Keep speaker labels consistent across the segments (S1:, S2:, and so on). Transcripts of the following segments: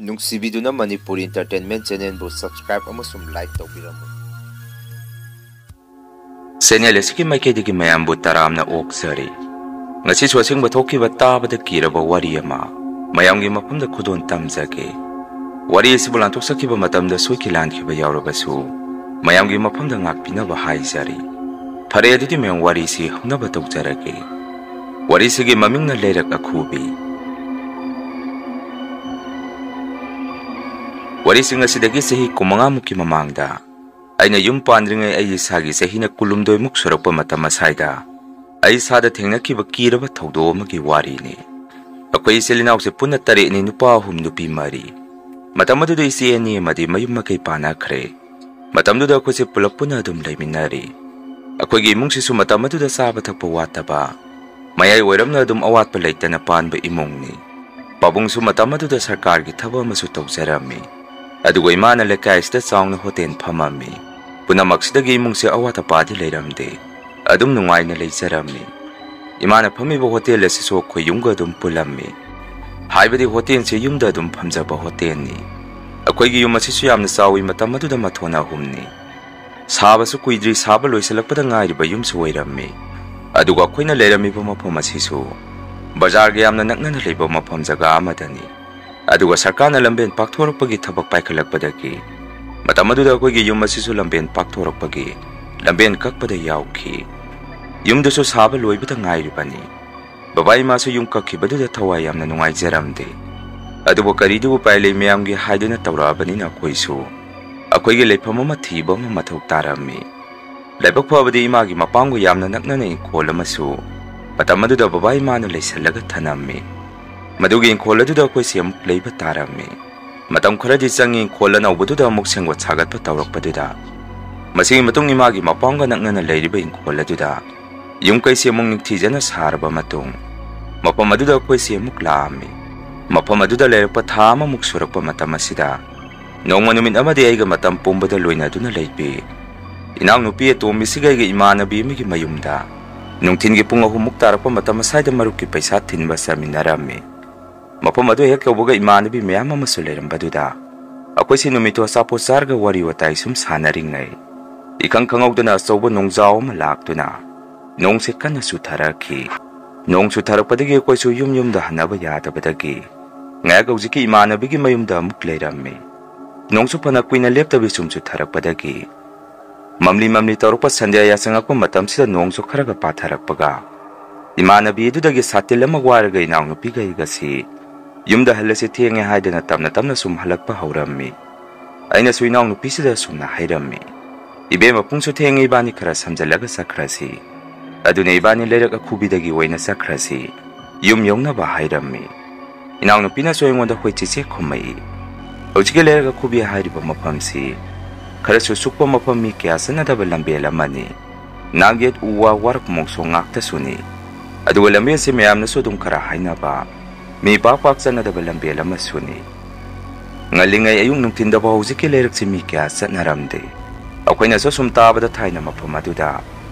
S1: ꯅꯨꯡꯁꯤꯕꯤꯗꯨꯅ Manipur entertainment ꯆꯦꯅꯦꯜꯕꯨ subscribe ꯑꯃꯁꯨꯡ like ꯇꯧꯕꯤꯔꯝꯃꯨ꯫
S2: Channel ꯑꯁꯤꯒꯤ ꯃꯥꯏꯀꯩꯗꯒꯤ ꯃꯌꯥꯝꯕꯨ ꯇꯔꯥꯝꯅ ꯑꯣꯛꯆꯔꯤ꯫ ꯉꯁꯤꯁꯨ ꯑꯁꯦꯡꯕ ꯊꯣꯛꯈꯤꯕ ꯇꯥꯕꯗ ꯀꯤꯔꯕ ꯋꯥꯔꯤ ꯑꯃ ꯃꯌꯥꯝꯒꯤ ꯃꯐꯝꯗ ꯈꯨꯗꯣꯟ ꯇꯝꯖꯒꯦ꯫ ꯋꯥꯔꯤ ꯑꯁꯤꯕꯨ ꯂꯥꯟꯊꯣꯛꯆꯈꯤꯕ ꯃꯇꯝꯗ ꯁꯣꯏꯈꯤ ꯂꯥꯟꯈꯤꯕ ꯌꯥꯎꯔꯕꯁꯨ ꯃꯌꯥꯝꯒꯤ ꯃꯐꯝꯗ ꯉꯥꯛꯄꯤꯅꯕ ꯍꯥꯏꯖꯔꯤ꯫ ꯐꯔꯦ ꯑꯗꯨꯗꯤ ꯃꯌꯥꯝ ꯋꯥꯔꯤꯁꯤ ꯍꯧꯅꯕ ꯇꯧꯖꯔꯒꯦ꯫ ꯋꯥꯔꯤꯁꯤꯒꯤ ꯃꯃꯤꯡꯅ ꯂꯩꯔꯛ ꯑꯈꯨꯕꯤ꯫ ꯋꯥꯔꯤꯁꯤꯡ ꯑꯁꯤꯗꯒꯤ ꯆꯍꯤ 90ꯃꯨꯛꯀꯤ ꯃꯃꯥꯡꯗ ꯑꯩꯅ ꯌꯨꯝ ꯄꯥꯟꯗ꯭ꯔꯤꯉꯩ ꯑꯩ ꯏꯁꯥꯒꯤ ꯆꯍꯤꯅ 22ꯃꯨꯛ ꯁꯨꯔꯛꯄ ꯃꯇꯝ ꯑꯁꯥꯏꯗ ꯑꯩ ꯏꯁꯥꯗ ꯊꯦꯡꯅꯈꯤꯕ ꯀꯤꯔꯕ ꯊꯧꯗꯣꯛ ꯑꯃꯒꯤ ꯋꯥꯔꯤꯅꯤ꯫ ꯑꯩꯈꯣꯏ ꯏꯆꯤꯜ ꯏꯅꯥꯎꯁꯦ ꯄꯨꯟꯅ 8ꯅꯤ, ꯅꯨꯄꯥ 3 ꯅꯨꯄꯤ 4꯫ ꯃꯇꯝ ꯑꯗꯨꯗ ꯏꯆꯦ 2 ꯑꯃꯗꯤ ꯃꯌꯨꯝ ꯃꯀꯩ ꯄꯥꯟꯅꯈ꯭ꯔꯦ꯫ ꯃꯇꯝꯗꯨꯗ ꯑꯩꯈꯣꯏꯁꯦ ꯄꯨꯂꯞ ꯄꯨꯟꯅ ꯑꯗꯨꯝ ꯂꯩꯃꯤꯟꯅꯔꯤ꯫ ꯑꯩꯈꯣꯏꯒꯤ ꯏꯃꯨꯡꯁꯤꯁꯨ ꯃꯇꯝ ꯑꯗꯨꯗ ꯆꯥꯕ ꯊꯛꯄ ꯋꯥꯠꯇꯕ, ꯃꯌꯥꯏ ꯑꯣꯏꯔꯞꯅ ꯑꯗꯨꯝ ꯑꯋꯥꯠꯄ ꯂꯩꯇꯅ ꯄꯥꯟꯕ ꯏꯃꯨꯡꯅꯤ꯫ ꯄꯥꯕꯨꯡꯁꯨ ꯃꯇꯝ ꯑꯗꯨꯗ ꯁꯔꯀꯥꯔꯒꯤ ꯊꯕꯛ ꯑꯃꯁꯨ ꯇꯧꯖꯔꯝꯃꯤ꯫ ꯑꯗꯨꯒ ꯏꯃꯥꯅ ꯂꯩꯀꯥꯏꯁꯤꯗ ꯆꯥꯎꯅ ꯍꯣꯇꯦꯜ ꯐꯝꯃꯝꯃꯤ꯫ ꯄꯨꯝꯅꯃꯛꯁꯤꯗꯒꯤ ꯏꯃꯨꯡꯁꯦ ꯑꯋꯥꯠ ꯑꯄꯥꯗꯤ ꯂꯩꯔꯝꯗꯦ꯫ ꯑꯗꯨꯝ ꯅꯨꯡꯉꯥꯏꯅ ꯂꯩꯖꯔꯝꯃꯤ꯫ ꯏꯃꯥꯅ ꯐꯝꯃꯤꯕ ꯍꯣꯇꯦꯜ ꯑꯁꯤꯁꯨ ꯑꯩꯈꯣꯏ ꯌꯨꯝꯒ ꯑꯗꯨꯝ ꯄꯨꯜꯂꯝꯃꯤ꯫ ꯍꯥꯏꯕꯗꯤ ꯍꯣꯇꯦꯜꯁꯦ ꯌꯨꯝꯗ ꯑꯗꯨꯝ ꯐꯝꯖꯕ ꯍꯣꯇꯦꯜꯅꯤ꯫ ꯑꯩꯈꯣꯏꯒꯤ ꯌꯨꯝ ꯑꯁꯤꯁꯨ ꯌꯥꯝꯅ ꯆꯥꯎꯏ꯫ ꯃꯇꯝ ꯑꯗꯨꯗ ꯃꯊꯣꯟ 3ꯅꯤ꯫ ꯁꯥꯕꯁꯨ ꯀꯨꯏꯗ꯭ꯔꯤ, ꯁꯥꯕ ꯂꯣꯏꯁꯤꯜꯂꯛꯄꯗ ꯉꯥꯏꯔꯤꯕ ꯌꯨꯝꯁꯨ ꯑꯣꯏꯔꯝꯃꯤ꯫ ꯑꯗꯨꯒ ꯑꯩꯈꯣꯏꯅ ꯂꯩꯔꯝꯃꯤꯕ ꯃꯐꯝ ꯑꯁꯤꯁꯨ ꯕꯖꯥꯔꯒ ꯌꯥꯝꯅ ꯅꯛꯅꯅ ꯂꯩꯕ ꯃꯐꯝ ꯖꯒꯥ ꯑꯃꯗꯅꯤ꯫ ꯑꯗꯨꯒ ꯁꯔꯀꯥꯔꯅ ꯂꯝꯕꯦꯟ ꯄꯥꯛꯊꯣꯔꯛꯄꯒꯤ ꯊꯕꯛ ꯄꯥꯏꯈꯠꯂꯛꯄꯗꯒꯤ ꯃꯇꯝ ꯑꯗꯨꯗ ꯑꯩꯈꯣꯏꯒꯤ ꯌꯨꯝ ꯑꯁꯤꯁꯨ ꯂꯝꯕꯦꯟ ꯄꯥꯛꯊꯣꯔꯛꯄꯒꯤ ꯂꯝꯕꯦꯟ ꯀꯛꯄꯗ ꯌꯥꯎꯈꯤ꯫ ꯌꯨꯝꯗꯨꯁꯨ ꯁꯥꯕ ꯂꯣꯏꯕꯗ ꯉꯥꯏꯔꯤꯕꯅꯤ꯫ ꯕꯕꯥ ꯏꯃꯥꯁꯨ ꯌꯨꯝ ꯀꯛꯈꯤꯕꯗꯨꯗ ꯊꯋꯥꯏ ꯌꯥꯝꯅ ꯅꯨꯡꯉꯥꯏꯖꯔꯝꯗꯦ꯫ ꯑꯗꯨꯕꯨ ꯀꯔꯤꯗꯤ ꯎꯄꯥꯏ ꯂꯩ, ꯃꯌꯥꯝꯒꯤ ꯍꯥꯏꯗꯨꯅ ꯇꯧꯔꯛꯑꯕꯅꯤꯅ ꯑꯩꯈꯣꯏꯁꯨ ꯑꯩꯈꯣꯏꯒꯤ ꯂꯩꯐꯝ ꯑꯃ ꯊꯤꯕ ꯑꯃ ꯃꯊꯧ ꯇꯥꯔꯝꯃꯤ꯫ ꯂꯥꯏꯕꯛ ꯐꯕꯗꯤ ꯏꯃꯥꯒꯤ ꯃꯄꯥꯝꯒ ꯌꯥꯝꯅ ꯅꯛꯅꯅ ꯏꯪꯈꯣꯜ ꯑꯃꯁꯨ ꯃꯇꯝ ꯑꯗꯨꯗ ꯕꯕꯥ ꯏꯃꯥꯅ ꯂꯩꯁꯜꯂꯒ ꯊꯅꯝꯃꯤ꯫ ꯃꯗꯨꯒꯤ ꯏꯪꯈꯣꯜ ꯑꯗꯨꯗ ꯑꯩꯈꯣꯏꯁꯦ ꯑꯃꯨꯛ ꯂꯩꯕ ꯇꯥꯔꯝꯃꯤ꯫ ꯃꯇꯝ ꯈꯔꯗꯤ ꯆꯪꯉꯤ ꯏꯪꯈꯣꯜ ꯑꯅꯧꯕꯗꯨꯗ ꯑꯃꯨꯛ ꯁꯦꯝꯒꯠ ꯁꯥꯒꯠꯄ ꯇꯧꯔꯛꯄꯗꯨꯗ ꯃꯁꯤꯒꯤ ꯃꯇꯨꯡ ꯏꯃꯥꯒꯤ ꯃꯄꯥꯝꯒ ꯅꯛꯅꯅ ꯂꯩꯔꯤꯕ ꯏꯪꯈꯣꯜ ꯑꯗꯨꯗ ꯌꯨꯝ ꯀꯩꯁꯦ ꯑꯃꯨꯛ ꯅꯤꯡꯊꯤꯖꯅ ꯁꯥꯔꯕ ꯃꯇꯨꯡ ꯃꯐꯝ ꯑꯗꯨꯗ ꯑꯩꯈꯣꯏꯁꯦ ꯑꯃꯨꯛ ꯂꯥꯛꯑꯝꯃꯤ꯫ ꯃꯐꯝ ꯑꯗꯨꯗ ꯂꯩꯔꯛꯄ ꯊꯥ ꯑꯃꯃꯨꯛ ꯁꯨꯔꯛꯄ ꯃꯇꯝ ꯑꯁꯤꯗ ꯅꯣꯡꯃ ꯅꯨꯃꯤꯠ ꯑꯃꯗꯤ ꯑꯩꯒ ꯃꯇꯝ ꯄꯨꯝꯕꯗ ꯂꯣꯏꯅꯗꯨꯅ ꯂꯩꯕꯤ ꯏꯅꯥꯎꯅꯨꯄꯤ ꯑꯇꯣꯝꯕꯤꯁꯤꯒ ꯑꯩꯒ ꯏꯃꯥꯟꯅꯕꯤ ꯑꯃꯒꯤ ꯃꯌꯨꯝꯗ ꯅꯨꯡꯊꯤꯟꯒꯤ ꯄꯨꯡ 3ꯃꯨꯛ ꯇꯥꯔꯛꯄ ꯃꯇꯝ ꯑꯁꯥꯏꯗ ꯃꯔꯨꯞꯀꯤ ꯄꯩꯁꯥ ꯊꯤꯟꯕ ꯆꯠꯃꯤꯟꯅꯔꯝꯃꯤ꯫ ꯃꯐꯝ ꯑꯗꯨ ꯍꯦꯛ ꯌꯧꯕꯒ ꯏꯃꯥꯟꯅꯕꯤ ꯃꯌꯥꯝ ꯑꯃꯁꯨ ꯂꯩꯔꯝꯕꯗꯨꯗ ꯑꯩꯈꯣꯏꯁꯤ ꯅꯨꯃꯤꯠꯇꯨ ꯑꯆꯥꯄꯣꯠ ꯆꯥꯔꯒ ꯋꯥꯔꯤ ꯋꯥꯇꯥꯏ ꯁꯨꯝ ꯁꯥꯟꯅꯔꯤꯉꯩ ꯏꯈꯪ ꯈꯪꯍꯧꯗꯅ ꯑꯆꯧꯕ ꯅꯣꯡꯖꯥꯎ ꯑꯃ ꯂꯥꯛꯇꯨꯅ ꯅꯣꯡꯁꯦ ꯀꯟꯅ ꯆꯨꯊꯔꯛꯈꯤ꯫ ꯅꯣꯡ ꯆꯨꯊꯔꯛꯄꯗꯒꯤ ꯑꯩꯈꯣꯏꯁꯨ ꯌꯨꯝꯗ ꯍꯟꯅꯕ ꯌꯥꯗꯕꯗꯒꯤ ꯉꯥꯏꯍꯥꯛ ꯍꯧꯖꯤꯛꯀꯤ ꯏꯃꯥꯟꯅꯕꯤꯒꯤ ꯃꯌꯨꯝꯗ ꯑꯃꯨꯛ ꯂꯩꯔꯝꯃꯤ꯫ ꯅꯣꯡꯁꯨ ꯐꯅ ꯀꯨꯏꯅ ꯂꯦꯞꯇꯕꯤ ꯁꯨꯝ ꯆꯨꯊꯔꯛꯄꯗꯒꯤ ꯃꯝꯂꯤ ꯇꯧꯔꯛꯄ ꯁꯟꯙ꯭ꯌꯥ ꯌꯥꯆꯪꯉꯛꯄ ꯃꯇꯝꯁꯤꯗ ꯅꯣꯡꯁꯨ ꯈꯔꯒ ꯄꯥꯊꯔꯛꯄꯒ ꯏꯃꯥꯟꯅꯕꯤ ꯑꯗꯨꯗꯒꯤ ꯁꯥꯇꯤꯟ ꯑꯃ ꯋꯥꯏꯔꯒ ꯏꯅꯥꯎꯅꯨꯄꯤꯒ ꯑꯩꯒꯁꯤ ꯌꯨꯝꯗ ꯍꯜꯂꯁꯤ ꯊꯦꯡꯉꯦ ꯍꯥꯏꯗꯅ ꯇꯞꯅ ꯁꯨꯝ ꯍꯜꯂꯛꯄ ꯍꯧꯔꯝꯃꯤ꯫ ꯑꯩꯅꯁꯨ ꯏꯅꯥꯎꯅꯨꯄꯤꯁꯤꯗ ꯁꯨꯝꯅ ꯍꯥꯏꯔꯝꯃꯤ, "ꯏꯕꯦꯝꯃ, ꯄꯨꯡꯁꯨ ꯊꯦꯡꯉꯦ, ꯏꯕꯥꯅꯤ ꯈꯔ ꯁꯝꯖꯜꯂꯒ ꯆꯠꯈ꯭ꯔꯁꯤ꯫ ꯑꯗꯨꯅ ꯏꯕꯥꯅꯤ ꯂꯩꯔꯛ ꯑꯈꯨꯕꯤꯗꯒꯤ ꯑꯣꯏꯅ ꯆꯠꯈ꯭ꯔꯁꯤ, ꯌꯨꯝ ꯌꯧꯅꯕ" ꯍꯥꯏꯔꯝꯃꯤ꯫ ꯏꯅꯥꯎꯅꯨꯄꯤꯅꯁꯨ ꯑꯩꯉꯣꯟꯗ "ꯍꯣꯏ ꯆꯦꯆꯦ" ꯈꯨꯝꯃꯛꯏ꯫ ꯍꯧꯖꯤꯛꯀꯤ ꯂꯩꯔꯛ ꯑꯈꯨꯕꯤ ꯍꯥꯏꯔꯤꯕ ꯃꯐꯝꯁꯤ ꯈꯔꯁꯨ ꯁꯨꯛꯄ ꯃꯐꯝ, ꯃꯤ ꯀꯌꯥ ꯆꯠꯅꯗꯕ ꯂꯝꯕꯦꯜ ꯑꯃꯅꯤ꯫ ꯅꯥꯛꯌꯦꯠ ꯎ ꯋꯥ ꯋꯥꯔꯛ ꯃꯣꯡꯁꯣꯡ ꯉꯥꯛꯇꯁꯨꯅꯤ꯫ ꯑꯗꯨꯒ ꯂꯝꯕꯦꯜꯁꯤ ꯃꯌꯥꯝꯅꯁꯨ ꯑꯗꯨꯝ ꯈꯔ ꯍꯥꯏꯅꯕ, ꯃꯤ ꯄꯥꯛ ꯆꯠꯅꯗꯕ ꯂꯝꯕꯦꯜ ꯑꯃꯁꯨꯅꯤ꯫ ꯉꯜꯂꯤꯉꯩ ꯑꯌꯨꯛ ꯅꯨꯡꯊꯤꯟꯗꯐꯥꯎ ꯍꯧꯖꯤꯛꯀꯤ ꯂꯩꯔꯛꯁꯤ ꯃꯤ ꯀꯌꯥ ꯆꯠꯅꯔꯝꯗꯦ꯫ ꯑꯩꯈꯣꯏꯅꯁꯨ ꯁꯨꯝ ꯇꯥꯕꯗ ꯊꯥꯏꯅ ꯃꯐꯝ ꯑꯗꯨꯗ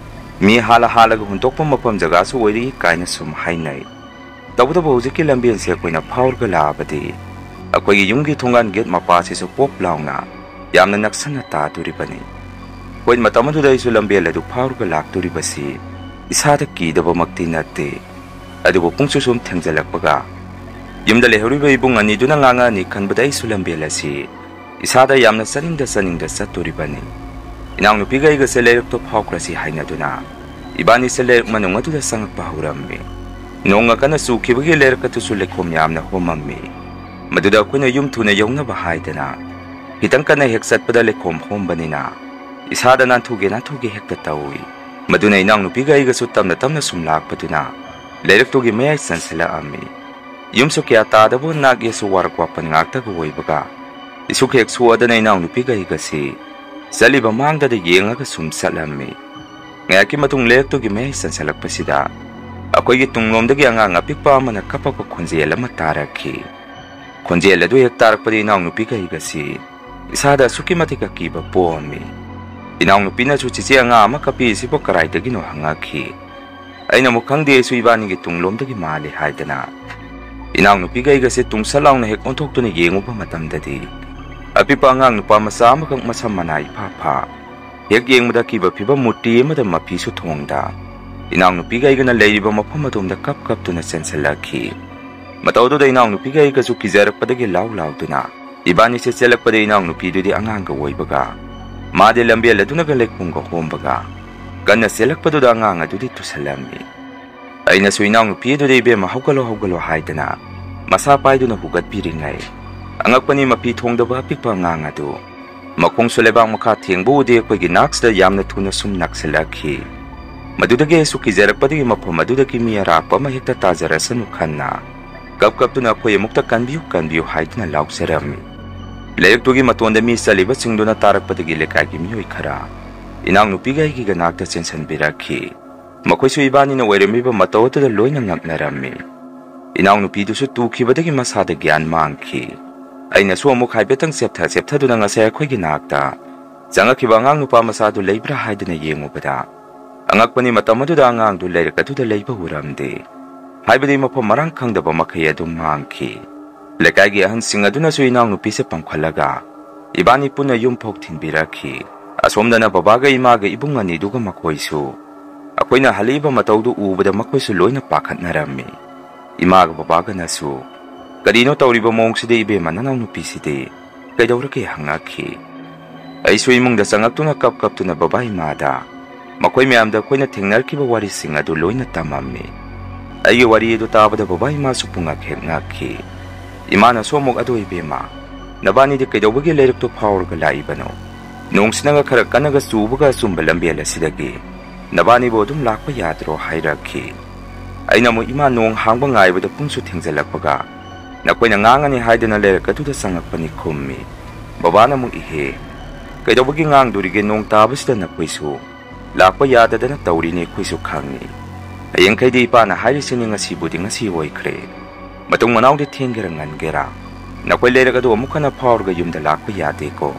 S2: ꯃꯤ ꯍꯥꯜꯂꯒ ꯍꯨꯟꯇꯣꯛꯄ ꯃꯐꯝ ꯖꯒꯥꯁꯨ ꯑꯣꯏꯔꯤ ꯀꯥꯏꯅ ꯁꯨꯝ ꯍꯥꯏꯅꯩ꯫ ꯇꯧꯕꯇꯕꯨ ꯍꯧꯖꯤꯛꯀꯤ ꯂꯝꯕꯦꯜꯁꯦ ꯑꯩꯈꯣꯏꯅ ꯐꯥꯎꯔꯒ ꯂꯥꯛꯑꯕꯗꯤ ꯑꯩꯈꯣꯏꯒꯤ ꯌꯨꯝꯒꯤ ꯊꯣꯡꯒꯥꯟ ꯒꯦꯠ ꯃꯄꯥꯁꯤꯁꯨ ꯄꯣꯞ ꯂꯥꯎꯅ ꯌꯥꯝꯅ ꯅꯛꯁꯟꯅ ꯇꯥꯗꯣꯔꯤꯕꯅꯤ꯫ ꯍꯣꯏ, ꯃꯇꯝ ꯑꯗꯨꯗ ꯑꯩꯁꯨ ꯂꯝꯕꯦꯜ ꯑꯗꯨ ꯐꯥꯎꯔꯒ ꯂꯥꯛꯇꯣꯔꯤꯕꯁꯤ ꯏꯁꯥꯗ ꯀꯤꯗꯕꯃꯛꯇꯤ ꯅꯠꯇꯦ꯫ ꯑꯗꯨꯕꯨ ꯄꯨꯡꯁꯨ ꯁꯨꯝ ꯊꯦꯡꯖꯜꯂꯛꯄꯒ ꯌꯨꯝꯗ ꯂꯩꯍꯧꯔꯤꯕ ꯏꯕꯨꯡ ꯑꯅꯤꯗꯨꯅ ꯉꯥꯡꯉꯛꯑꯅꯤ ꯈꯟꯕꯗ ꯑꯩꯁꯨ ꯂꯝꯕꯦꯜ ꯑꯁꯤ ꯏꯁꯥꯗ ꯌꯥꯝꯅ ꯆꯠꯅꯤꯡꯗ ꯆꯠꯇꯣꯔꯤꯕꯅꯤ꯫ ꯏꯅꯥꯎꯅꯨꯄꯤꯒ ꯑꯩꯒꯁꯦ ꯂꯩꯔꯛꯇꯣ ꯐꯥꯎꯈ꯭ꯔꯁꯤ ꯍꯥꯏꯅꯗꯨꯅ ꯏꯕꯥꯅꯤꯁꯦ ꯂꯩꯔꯛ ꯃꯅꯨꯡ ꯑꯗꯨꯗ ꯆꯪꯉꯛꯄ ꯍꯧꯔꯝꯃꯤ꯫ ꯅꯣꯡꯒ ꯀꯟꯅ ꯆꯨꯈꯤꯕꯒꯤ ꯂꯩꯔꯛ ꯑꯗꯨꯁꯨ ꯂꯩꯈꯣꯝ ꯌꯥꯝꯅ ꯍꯣꯝꯃꯝꯃꯤ꯫ ꯃꯗꯨꯗ ꯑꯩꯈꯣꯏꯅ ꯌꯨꯝ ꯊꯨꯅ ꯌꯧꯅꯕ ꯍꯥꯏꯗꯅ ꯈꯤꯇꯪ ꯀꯟꯅ ꯍꯦꯛ ꯆꯠꯄꯗ ꯂꯩꯈꯣꯝ ꯍꯣꯝꯕꯅꯤꯅ ꯏꯁꯥꯗ ꯅꯥꯟꯊꯨꯒꯦ ꯍꯦꯛꯇ ꯇꯧꯏ꯫ ꯃꯗꯨꯅ ꯏꯅꯥꯎꯅꯨꯄꯤꯒ ꯑꯩꯒꯁꯨ ꯇꯞꯅ ꯁꯨm ꯂꯥꯛꯄꯗꯨꯅ ꯂꯩꯔꯛꯇꯨꯒꯤ ꯃꯌꯥꯏ ꯆꯟꯁꯤꯜꯂꯛꯑꯝꯃꯤ꯫ ꯌꯨꯝꯁꯨ ꯀꯌꯥ ꯇꯥꯗꯕ ꯅꯥꯛꯌꯦꯠꯁꯨ ꯋꯥꯔꯛ ꯋꯥꯄꯟ ꯉꯥꯛꯇꯒ ꯑꯣꯏꯕꯒ ꯏꯁꯨꯛ ꯍꯦꯛ ꯁꯣꯛꯑꯗꯅ ꯏꯅꯥꯎꯅꯨꯄꯤꯒ ꯑꯩꯒꯁꯤ ꯆꯠꯂꯤꯕ ꯃꯥꯡꯗꯗ ꯌꯦꯡꯉꯒ ꯁꯨꯝ ꯆꯠꯂꯝꯃꯤ꯫ ꯉꯥꯏꯍꯥꯛꯀꯤ ꯃꯇꯨꯡ ꯂꯩꯔꯛꯇꯨꯒꯤ ꯃꯌꯥꯏ ꯆꯟꯁꯤꯜꯂꯛꯄꯁꯤꯗ ꯑꯩꯈꯣꯏꯒꯤ ꯇꯨꯡꯂꯣꯝꯗꯒꯤ ꯑꯉꯥꯡ ꯑꯄꯤꯛꯄ ꯑꯃꯅ ꯀꯞꯄꯛꯄ ꯈꯣꯟꯖꯦꯜ ꯑꯃ ꯇꯥꯔꯛꯈꯤ꯫ ꯈꯣꯟꯖꯦꯜ ꯑꯗꯨ ꯍꯦꯛ ꯇꯥꯔꯛꯄꯗ ꯏꯅꯥꯎꯅꯨꯄꯤꯒ ꯑꯩꯒꯁꯤ ꯏꯁꯥꯗ ꯑꯁꯨꯛꯀꯤ ꯃꯇꯤꯛ ꯑꯀꯤꯕ ꯄꯣꯛꯑꯝꯃꯤ꯫ ꯏꯅꯥꯎꯅꯨꯄꯤꯅꯁꯨ "ꯆꯦꯆꯦ, ꯑꯉꯥꯡ ꯑꯃ ꯀꯞꯄꯤꯁꯤꯕꯨ ꯀꯔꯥꯏꯗꯒꯤꯅꯣ" ꯍꯪꯉꯛꯈꯤ꯫ ꯑꯩꯅ ꯑꯃꯨꯛ "ꯈꯪꯗꯦ, ꯑꯩꯁꯨ ꯏꯕꯥꯅꯤꯒꯤ ꯇꯨꯡꯂꯣꯝꯗꯒꯤ ꯃꯥꯜꯂꯤ" ꯍꯥꯏꯗꯅ Inang nupiga igase tungsalaw na hek ontok na yenguba matamdadi. Apipa angang nupa masama kang masamana ipapa. Hek yengmuda kiba piba muti emada mapisu thongda. Inang nupiga igana leiba mapamadumda kap tu na sensalaki. Mataudo da inang nupiga igasu kizarakpadagi law duna. Ibani se selakpada inang nupidu di angang gawaibaga. Made lambi aladuna galekpunga hombaga. Gana selakpado da angang adu di tusalami. Ay na so inang nupidu di ibe mahugalo haidana. Masapay do na hugat piringay. Angak pa ni mapithong da ba pikpa ngang ado. Makong sulebang makatingbo di ako'y ginaks da yam na tuna sumnak sa laki. Madudagi sukizarak pa di mapamadudagi miyarak pa mahigta tazara sa nukhan na. Kap to na ako'y mukta kanbiyo hait na lauk sa rami. Layak tugi matonda mi sa libat singdo na tarak pa di gilikay miyo'y kara. Inang nupigay giganak da sensan biraki. Mako'y so ibani na wairami ba mataw to da loy na ngak na rami. Inang nupido su tukibadagi masada gyan mangki. Ay naso amok haibetang septa do na nga saya ko'y ginakta. Sanga kibangang nupa masado laybra hayda na yengo bada. Angak pa ni matamado da angang do layra katu da layba huramde. Haibada mapamarang kang da ba makaya do mangki. Lakay giyahan singa do na so inang nupi sa pangkwalaga. Ibani po na yung pok tinbiraki. Asom na babaga imaga ibong nga nido ka makoy su. Ako'y na haliba mataw do ubada makoy su loy na pakat na rami. Imaga babaga na su. Kadino tauriba mong sida ibe mananaw nupi sida. Kay daw raki hangaki. Ay so imong dasangak to na kap to na babay mada. Makoy miyamda ko'y na tingnar kiba wari singa duloy na tamami. Ay wari ito taba da babay masupungak ngaki. Imana so mong ado ibe ma. Nabani di kay daw bagi layrak to power galay ba no. Noong sinanga karakan naga subuga sumbalambiyala sidagi. Nabani bo dum lakpa yadro hayraki. Ay namo ima noong hangbang ngay bada pungso tingzalakpaga. Nakoy nangangan ni hayda na layrak ito da sangak pa ni kumi. Baba na mong ihe. Kay daw bagi ngang durigin noong tabas da na kwiso. Lakpa yada da na tawri ni kwiso kangi. Ayang kay di pa na hayda sini nga sibo di nga siwoy kre. Matong manaw di tinggirangan gera. Nakoy layrak ito amukha na power ga yung da lakpa yade ko.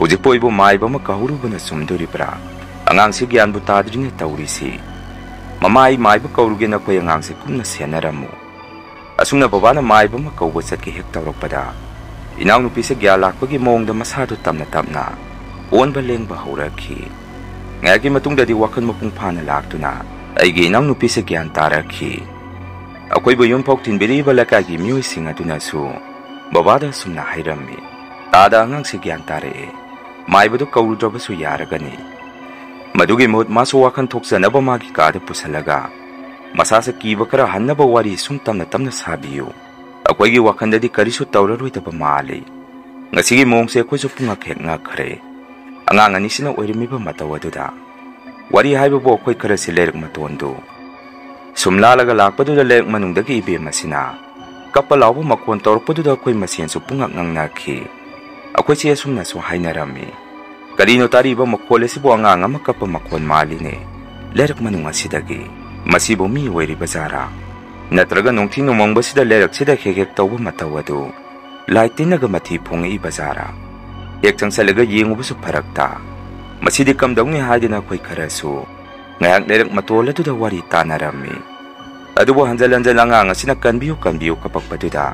S2: Ujik po ibo may ba magkahuro ba na sumduri bra. Angang sigyan butadri ni tawri si. Mamay ba kaurugin ako yung angsi kung nasyanara mo. Asung na baba na ba makawat sa kihik tawrok pada. Inaw nupi sa gyalak pag imong da masado tam na. Uwan baleng bahuraki. Ngayagi matong dadi wakan mo pong panalak na. Ay ginang nupi sa gyan taraki. Ako'y ba yung pok tinbiri balakagi miyo isinga na su. Babada sum na hayrami. Tada ngang si gyan tare. May ba do kaurudra ba su yaragani. Madugi mo't masuwakan tuksa na ba magikada po salaga. Masasakiba kara han na ba wari sumtam na sabiyo. Ako'y giwakan da di kariso tawlaroy da ba maali. Nga sige mong siya ko'y supungakek nga kare. Ang angani sinang oirimi ba matawado da. Wari hay ba po ako'y kara si lerek matondo. Sumlalagalak pa do da lerek manung da giibi masina. Kapalaw po makuwantor pa do da ako'y masiyan supungak ngang naki. Ako'y siya sumna suhay na rami. Kadino tari ba makwala si buwang nga makapamakwan mali ni. Lerak manunga sidagi. Masibo miway ribazara. Natraga nung tinumang ba sida lerak sida kekek tau ba matawado. Lahit din nagamatipong ibazara. Yaktang salaga yengo ba sa parakta. Masidikam daw ni hadi na ako'y karaso. Ngayak lerak matola do da wari tanarami. Ado ba handalandan lang nga sinagkanbiyo kapag paduda.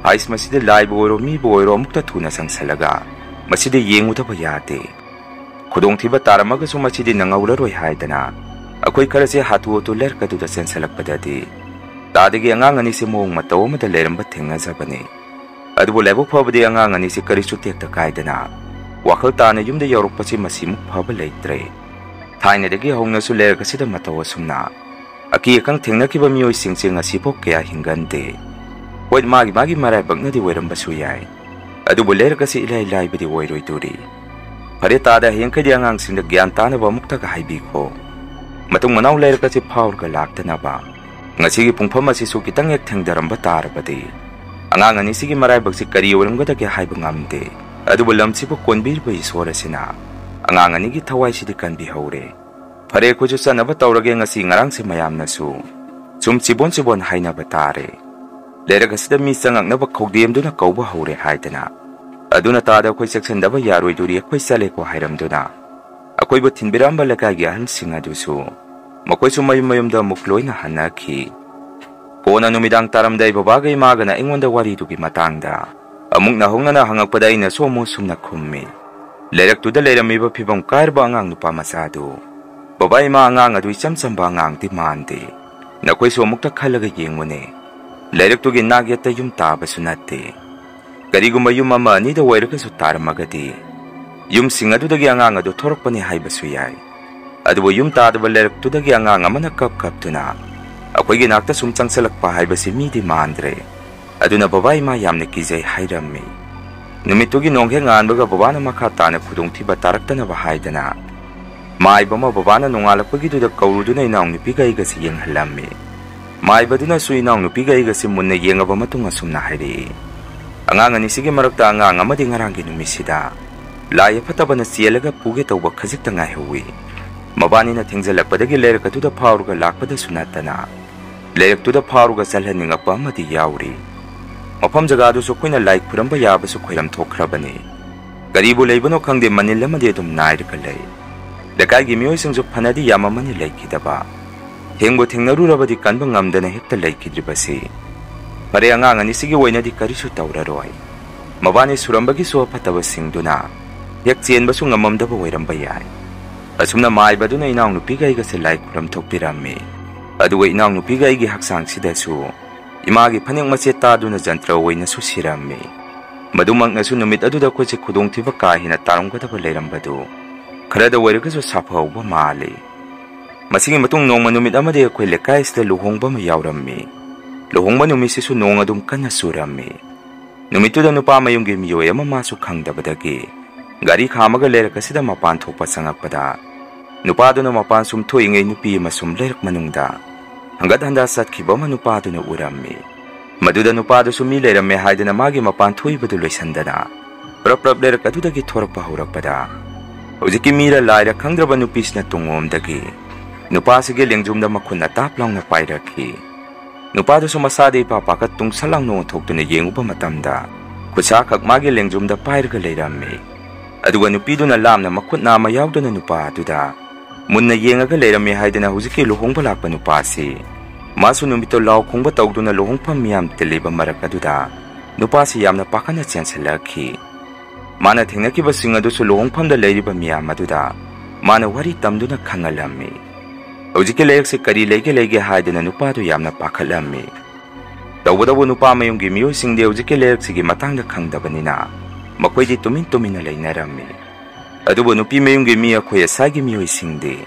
S2: Ayos masida lai buwero mi buwero muktatuna sang salaga. Masida yengo da bayate. Kudong tiba taramaga sumasidi nangawlaroy haydana. Ako'y karasi hatuo to ler ka da sensalak padadi. Tadagi angangani si moong mataw madalerang bating nga zabani. Adubo lebo pa ba di angangani si karisutek da kaydana. Wakal tana yung da yorok pa si masimuk pa ba laytre. Tay na dagi hong naso ler kasi da matawa sumna. Aki akang tingna kiba miyo'y singsing nga sipok kaya hinggante. Huwag magi marabag na di wairang basuyay. Adubo ler kasi ilay-ilay ba di wairoy duri. Paritada hiyang kaya ngang sinagyan na ba mukta kahaybi ko. Matong manaw layra kasi power ka lakta na ba. Nga sige pong pamasiso kitang yaktang daram ba tara ba di. Ang nga ni sige maray bagsik kariwalang gada kaya haybang amde. Ado balam si po konbir ba iswara sina. Ang nga ni gitaway si di kan bihawre. Pare ko dyan na ba tawrag nga si ngarang si mayam na su. Sibon hay na ba tare. Layra kasi da misang ang nabakawdiyam doon na kau ba hawre hayda na. Aduna tada ako'y saksanda ba yaroy duri ako'y sali ko hayram doon na. Ako'y ba't hinbirang balakagi ahal singa duso. Mako'y sumayum-mayum da mukloy na hanaki. Kona numidang taramday babaga imaga na ingonda waridugi matangda. Amuk na hongnana hangakpada ina somo sumna kummi. Leraktuda leramiba pibam kairba angang nupa masado. Babae ma angang adu isam-samba angang di mandi. Nakoy somukta khalaga yengmune. Leraktugi nagyata yung taba sunati. Kariguma yung mama ni da wairaka su taramagadi. Yung singadudagi angang adu torok pa ni haiba suyay. Adu yung tadaba leraktudagi angang amana kap-kap tuna. Ako'y ginakta sumtsang salakpa haiba si Midi Mandre. Aduna babae ma yamna kizay hairami. Numitugi nonghe ngaan baga babana makatana kudong tiba tarakta na bahay dana. Maiba ma babana nungalakpagi duda kaurudu na inaong nipigay gasi yung halami. Maiba duna su inaong nipigay gasi muna yung aba matunga sumna hairi. Ang ni sige marakta ang amadi ngarangi numisida. Laya pataba na siyalaga pugi tawag kazikta nga huwi. Mabani na tingzalakpadagi leraka tuda pauruga lakpada sunatana. Lerak tuda pauruga salhaning apa mati yauri. Mapam jagado so kuina like puramba yaba so kuiram thokrabani. Garibu leibano kangde Manila madi adum nairakalay. Lakay gimiyoy sing so panadi yama mani laikidaba. Hengbo tingnarurabadi kanba ngamdana hekta laikidribasi. Pare ang ni sige way na di karisu tauraroy. Mabani surambagi so patabasing duna. Yak tsien baso ngamamdaba wayrambayay. Asumna maiba duna inaong nupigay kasi like kuram thokpirami. Aduwa inaong nupigay gi haksang sidasu. Imagi paning maseta duna jantra way na susirami. Madumang nasu numit adu da ko si kudong tiba kahi na tarong kataba layrambado. Karada wayra kaso sapaw ba maali. Masingi matong nong manumit amade ako'y lekay sila luhong ba mayawrami. Luhong ba numisi su nong adum ka nasurami. Numito da nupama yung gimiyoy mamasok hang dabadagi. Gari kamaga lerak kasi da mapan thopa sangakpada. Nupado na mapan sumto ingay nupi masum lerak manungda. Hanggat handa sat kiba manupado na urami. Maduda nupado sumilay rame hayda na magi mapan thoy baduloy sandana. Prap lerak adu dagi thorak pahurak pada. Ujiki mira layrak hangraba nupis na tungom dagi. Nupasige lengjum da makun na taplang na pairaki. Nupado sumasada ipapakat tung salang noong thokto na yengu pa matamda. Kutsakak magi lengjum da pairka layrami. Aduga nupido na lam na makut na mayawdo na nupa duda. Mun na yengaga layrami hayda na huziki luhong balak pa nupasi. Maso numito law kung batawdo na luhong pamiyam tiliba maraka duda. Nupasi yam na paka na siyan sa laki. Mana tingnaki ba singado sa luhong pamda layriba miyam maduda. Mana wari tamdo na kangalami. Huziki layak si kari lege hayda na nupado yam na pakalami. Dawo nupa mayong gimiyo singde huziki layak sige matang na kangdaba nina. Makoy di tumin-tumin na lay narami. Adubo nupi mayong gimi ako'y asagi miyo'y singdi.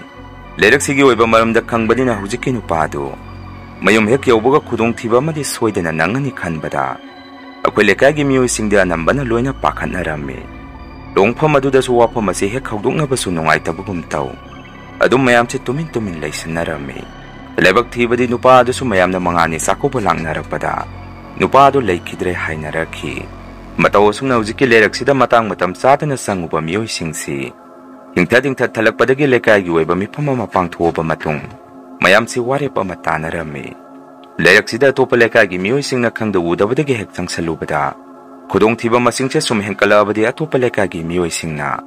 S2: Lerak sige way ba maramdak kang ba din na hujiki nupado. Mayom hek yawbaga kudong tiba madi soyda na nanganikan bada. Ako'y lekagi miyo'y singdi anamba na loy na pakan narami. Loong pa maduda suwa pa masi hek hawdok nga baso nungay tabugumtaw. Adum mayam si tumin-tumin lay sa narami. Lebag tiba di nupado sumayam na mga ni sako balang naragpada. Nupado lay kidre hay naraki. Matawasong na huziki lerak sida matang matam sata na sanguba miyo'y singsi. Hingtad talagpadagi lekay giway ba mi pamamapang tuwa ba matong. Mayam si wari pa mata na rami. Lerak sida to pa lekay gi miyo'y sing na kang dawuda ba dagi hektang salubada. Kudong tiba masing siya sumiheng kalabadi at to pa lekay gi miyo'y sing na.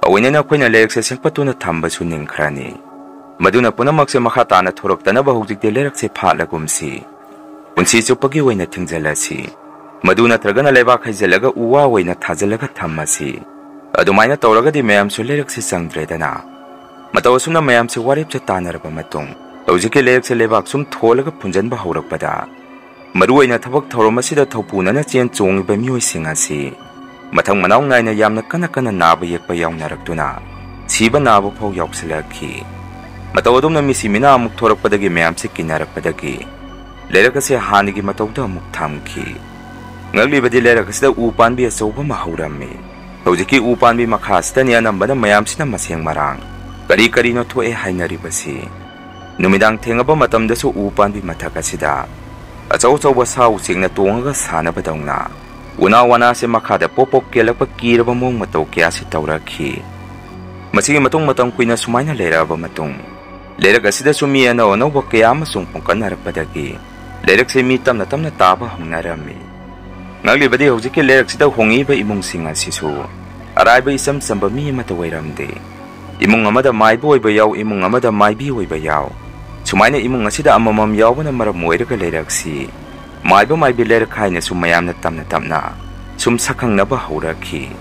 S2: Awin na ako'y na lerak sa siyang pato na tamba suning krani. Maduna po na magsi makata na turok na bahugzik di lerak si palagumsi. Unsi so pagiway na tingzalasi. Maduna talaga na lebak ay zalaga uwaway na tazalaga tamasi. Adumay na tawraga di mayam so lerak si sangdreda na. Matawasum na mayam si warip sa tanar pa matong. Tawziki lerak sa lebak sum tholaga punjan ba haurak pada. Maruay na tabak tawramasi da tawpuna na siyan tsong iba miyo'y singasi. Matang manaw ngay na yam na kanakana nabayak pa yaw narakto na. Siba nabo paw yaw sa laki. Matawadom na misimina amuk thorak padagi mayam si kinarak padagi. Lerak kasi hanigi matawda amuk tamki. Ngagliba di lerak kasi da upan bi asaw pa mahurami. Hawjiki upan bi makhasta niya namba na mayam sina masiyang marang. Kari-kari no to hay naribasi. Numidang tenga ba matam da so upan bi matakasida. Asaw-saw basaw sing na tunga ka sana ba daw na. Una-wana si makada popok kelak pagkira ba mong mataw kaya si tawraki. Masige matong matang kuy na sumay na lera ba matong. Lerak kasi da sumiya na o ba kaya masumpong ka narapadagi. Lerak si mitam na taba hong narami. Ngagliba di hawjiki lerak si daw hongi ba imong singa sisu. Aray ba isam samba mi mataway ramde. Imong amada may boy bayaw imong amada may biway bayaw. Sumaina imung asida amamam yawbana maram oiraga leiraksi maiba maibi leirakhai sum mayamna tamna sum sakhangnaba haurakhi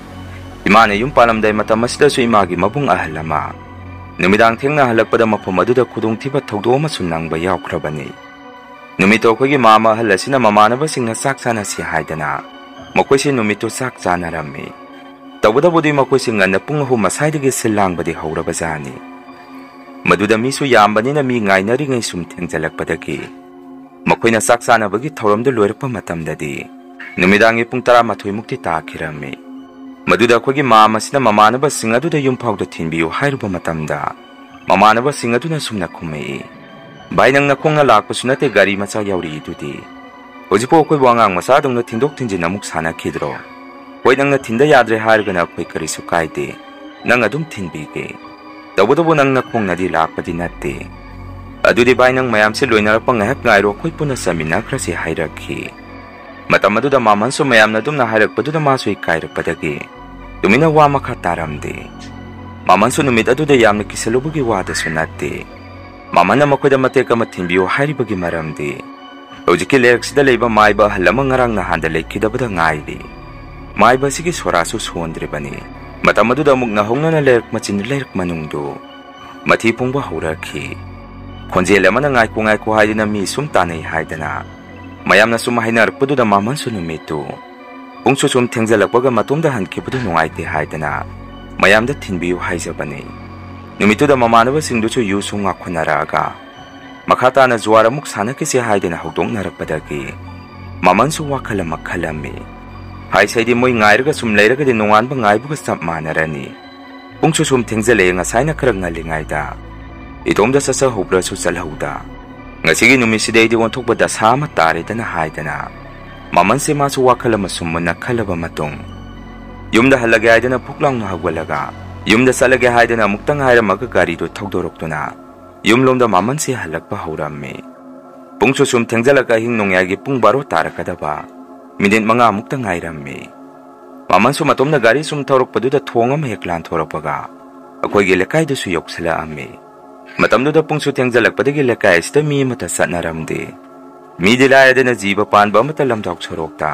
S2: imana yum palamdai matam asida su imagi mabung ahal ama numidang thengna halakpada mafam aduda khudungthiba thogdo ama sunnangba yawkhrabani numito khogi mama ahal asina mamanaba singna sak sana si haidana makoisi numito sak chanarammi tawdabudi makoisi nganna pung hu masaidagi silangbadi haurabajani Maduda misu yambanina mi ngainari ngai sum thengjalakpadagi makoina sak sanabagi thoramda loirakpa matamdadi numidangi pung 12 mukti takhirami maduda khogi mama sina mamanaba singaduda yumphawda thinbiu hairuba matamda mamanaba singaduna sumna khumei bainang na khongna lakpasu nate gari macha yauri dudi hojipo khoi wangang masa dongna thindok thinjin amuk sana khidro hoinangna thinda yadre hargana khoi karisu kaide nang adum thinbige Tawdabu nang nakhongnadi lakpadi natte adudi bainang mayamse loinarapang ngahak ngairo khoi puna samina khrasi hairakhi matam aduda mamanso mayamna dumna hairakpaduda masui kairakpadagi tumina wa makha taramde mamanso numit aduda yamna kisalubugi wada sunatte mamana makoida mateka mathinbiu hairibagi maramde hojiki leraksida leiba maiba halama ngarang na handa lekhidabada ngairi maiba sigi sorasu sondribani Matam aduda amuk nahongna na lerak machin lerak manungdo mathi pungba haurakhi khonjel amana ngai ko haidina mi sum tanai haidana mayamna sum hainarpududa maman sunumitu pungsu sum thengjalakpaga matumda hankibudu nungaite haidana mayamda thinbiu haijabani numituda mamanaba singduchu yusu ngakhunaraga makhata na juara muk sanakisi haidana hawdong narakpadagi maman su wakhala makhalami Hai saidi moi ngairaga sum leiraga de nongan ba ngaibuga sap manarani pungchu sum thengjale nga saina kharang ngalingaida idomda sasa hubra su salhauda ngasigi numiside di wonthok bada sama tare dana haidana maman se ma su wakhala masum na khalaba matung yumda halaga haidana phuklang na hagwalaga yumda salaga haidana muktang haira maga gari do thogdoroktuna yumlomda maman se halakpa hauramme pungchu sum thengjalaga hing nongyagi pungbaro tarakadaba Midin mga mukta ngairammi maman su matomna gari sum thorokpaduda thongam heklan thorakpaga akhoi lekai du su yoksala ammi matamduda pungsu thengjalakpadagi lekai sta mi mata satnaramde mi dilaya dena jiba panba mata lamdok sorokta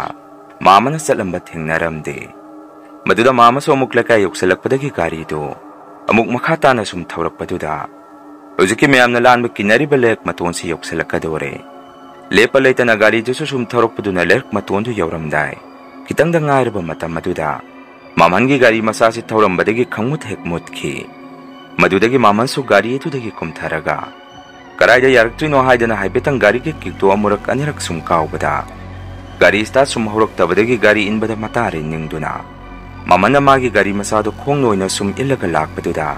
S2: mamana salamba thengnaramde maduda mama so muk lekai yoksalakpadagi gari do amuk makhata na sum thorakpaduda hojiki meyamna lanba kinari balek maton si yoksalakadore Lepa laita na gari dusu sum thorokpaduna lerk matondu yauramdai kitangda ngairba matam maduda mamangi gari masasi thorambadagi khangmut hekmutkhi madudagi maman su gari edudagi kumtharaga karaida yaraktrino haidana haibetang gari ke kikto amurak anirak sum kaubada gari sta sum horoktabadagi gari inbada matare ningduna mamana magi gari masado khongnoina sum illaga lakpaduda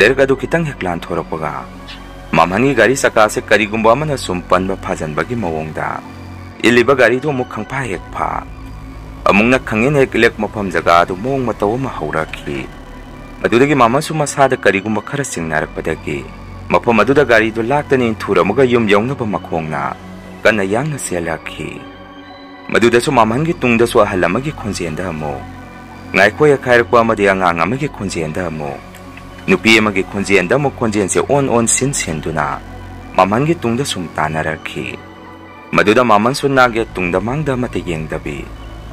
S2: lerk adu kitang heklan thorokpaga Mamani gari sakase karigumba mana sumpan ba phajan bagi mawongda iliba gari do muk khangpha hekpha amungna khangin hek lek mafam jaga do mong mataw ma haurakhi madudagi mama suma sada karigumba khara singnarakpadagi mafam aduda gari do laktani thuramuga yum yongna ba makhongna kana yangna selakhi maduda su mamangi tungda su halamagi khonjenda mo ngai khoya khairakpa amadi angang amagi khonjenda mo Nupi amagi khonjenda mo khonjense on sin senduna mamangi tungda sum tanarakhi maduda maman sunnage tungda mangda mate yengdabi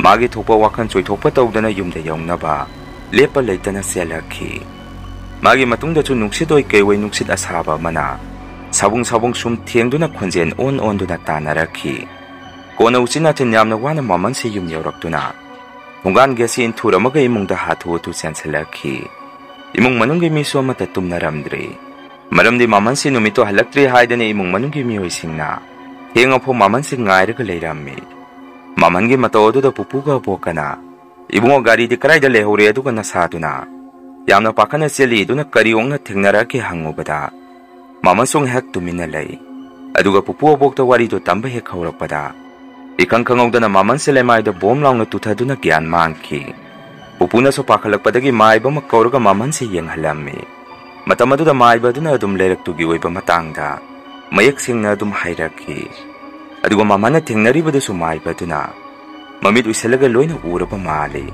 S2: magi thokpa wakhan choithokpa tawdana yumda yongnaba lepa leitana selakhi magi matungda chu nuksidoi kewei nuksit asaba mana sabung sum thengduna khonjen on duna tanarakhi kona uchina tin yamna wana maman se yum yoraktuna hungan gesi in thuramaga imungda hathu tu senselakhi Imong manunggi miso mata tumnaramdre maramdi maman si numito halaktri haidane imong manunggi mi hoisingna henga pho maman si ngairaga leirammi mamangi mataodu da pupuga bokana ibungo gari di karai da lehore aduga nasaduna yamna pakana seli duna kariongna thengnaraki hangubada maman song hek tumina lei aduga pupu bokta wari do tamba hek haurakpada ikang kangawdana maman selemai da bom laungna tuthaduna gyan mangki Pupuna so pakalakpadagi maiba makkauraga maman si yenghalammi matam aduda maiba duna adum leraktugi oiba matangda mayak singna adum hairakhi aduga mamana thengnaribada su maiba duna mamit uisalaga loina uraba mali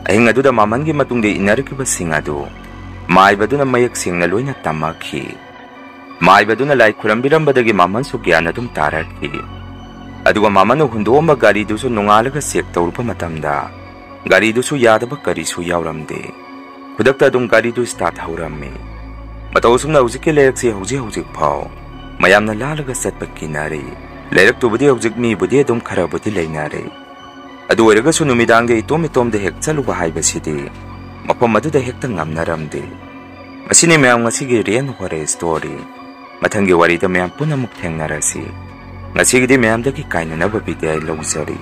S2: ahing aduda mamangi matungde inarikiba singadu maiba duna mayak singna loina tamakhi Maibaduna lai khurambirambadagi mamansu gyan adum tarakhi. Aduga mamanu hundooma gari dusu nungalaga sek tawrupa matamda gari dusu yadaba karisu yawramde. Khudakta adum gari du start hawramme. Matawsumna hujikki layrakse hujik phau mayamna lalaga satpa kinare. Layraktubudi hujik mibudi adum kharabudi laynare. Adu oiragasu numidangda itom-itomda hek chaluba haibasidi mafam aduda hekta ngamnaramde. Masini mayam ngasigi Rian Horror Story. Mathangi warida mayam punamuk thengnarasi. Ngasigidi mayamdagi kainanaba bidi ay lawjari.